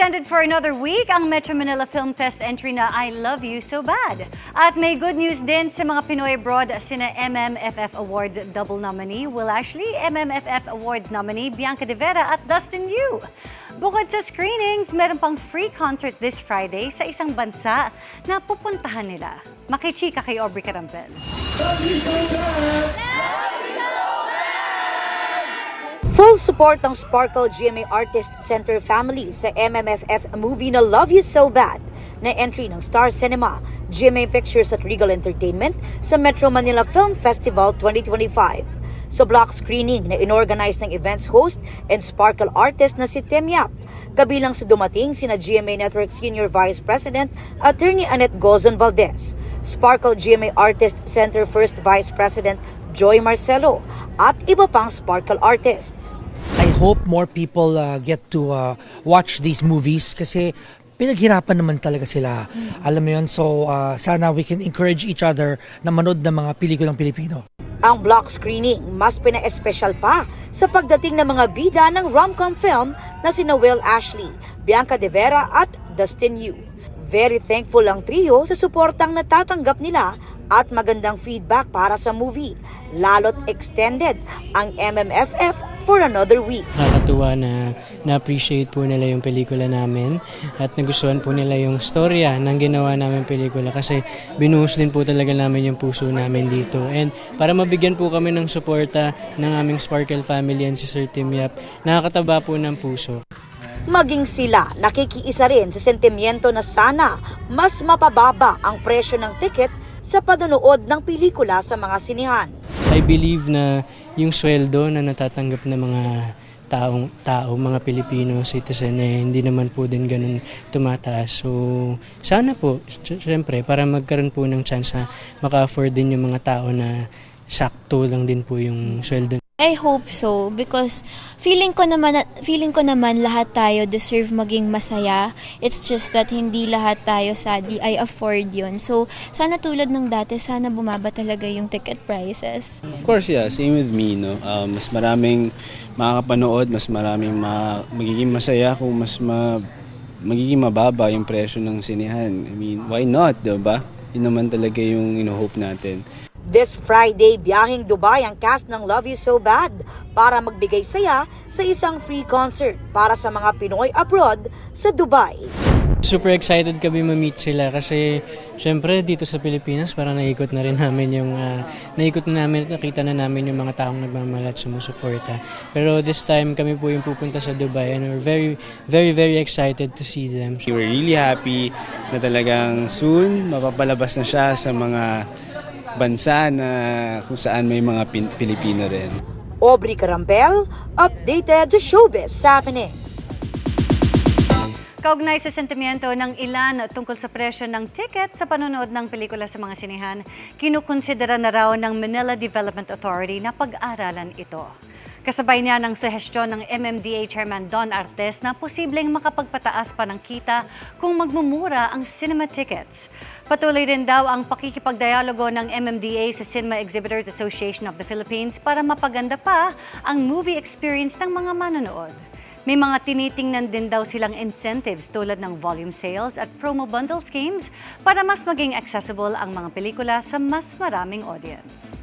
Extended for another week ang Metro Manila Film Fest entry na I Love You So Bad. At may good news din sa mga Pinoy abroad, sina MMFF Awards double nominee Will Ashley, MMFF Awards nominee Bianca De Vera at Dustin Yu. Bukod sa screenings, meron pang free concert this Friday sa isang bansa na pupuntahan nila. Makichika kay Aubrey Carampel. Full support ang Sparkle GMA Artist Center family sa MMFF movie na Love You So Bad na entry ng Star Cinema, GMA Pictures at Regal Entertainment sa Metro Manila Film Festival 2025. Sa block screening na inorganize ng events host and Sparkle artist na si Tim Yap, kabilang sa dumating sina GMA Network Senior Vice President Attorney Annette Gozon Valdez, Sparkle GMA Artist Center First Vice President Joy Marcelo at iba pang Sparkle artists. I hope more people get to watch these movies kasi pinaghirapan naman talaga sila. Alam mo yun, so sana we can encourage each other na manood ng mga pelikulang Pilipino. Ang block screening mas pina-espesyal pa sa pagdating ng mga bida ng rom-com film na sina Will Ashley, Bianca De Vera at Dustin Yu. Very thankful ang trio sa suportang natatanggap nila at magandang feedback para sa movie. Lalo't extended ang MMFF for another week. Nakakatuwa na na-appreciate po nila yung pelikula namin at nagustuhan po nila yung storya ng ginawa namin pelikula kasi binuhos din po talaga namin yung puso namin dito. And para mabigyan po kami ng suporta ng aming Sparkle family and si Sir Tim Yap, nakakataba po ng puso. Maging sila nakikiisa rin sa sentimiento na sana mas mapababa ang presyo ng ticket sa panonood ng pelikula sa mga sinihan. I believe na yung sweldo na natatanggap ng mga tao, mga Pilipino citizen hindi naman po din ganun tumataas. So sana po, syempre, para magkaroon po ng chance na maka-afford din yung mga tao na sakto lang din po yung sweldo. I hope so because feeling ko naman lahat tayo deserve maging masaya. It's just that hindi lahat tayo sadly ay afford yun. So sana tulad ng dati, sana bumaba talaga yung ticket prices. Of course, yeah, same with me, no. Mas maraming makakapanood, mas maraming magiging masaya kung magiging mababa yung presyo ng sinihan. I mean, why not, diba? Yun naman talaga yung ino-hope natin. This Friday, biyaheng Dubai ang cast ng Love You So Bad para magbigay saya sa isang free concert para sa mga Pinoy abroad sa Dubai. Super excited kami ma-meet sila kasi syempre dito sa Pilipinas parang naikot na rin namin yung nakita na namin yung mga taong nagmamahal at sumusuporta. Pero this time kami po yung pupunta sa Dubai and we're very, very, very excited to see them. We're really happy na talagang soon mapapalabas na siya sa mga bansa na kung saan may mga Pilipino rin. Aubrey Carampel, updated to Showbiz Happenings. Kaugnay sa sentimiento ng ilan tungkol sa presyo ng ticket sa panonood ng pelikula sa mga sinihan, kinukonsidera na raw ng Manila Development Authority na pag-aralan ito. Kasabay niya ng suggestion ng MMDA Chairman Don Artes na posibleng makapagpataas pa ng kita kung magmumura ang cinema tickets. Patuloy rin daw ang pakikipagdialogo ng MMDA sa Cinema Exhibitors Association of the Philippines para mapaganda pa ang movie experience ng mga manonood. May mga tinitingnan din daw silang incentives tulad ng volume sales at promo bundle schemes para mas maging accessible ang mga pelikula sa mas maraming audience.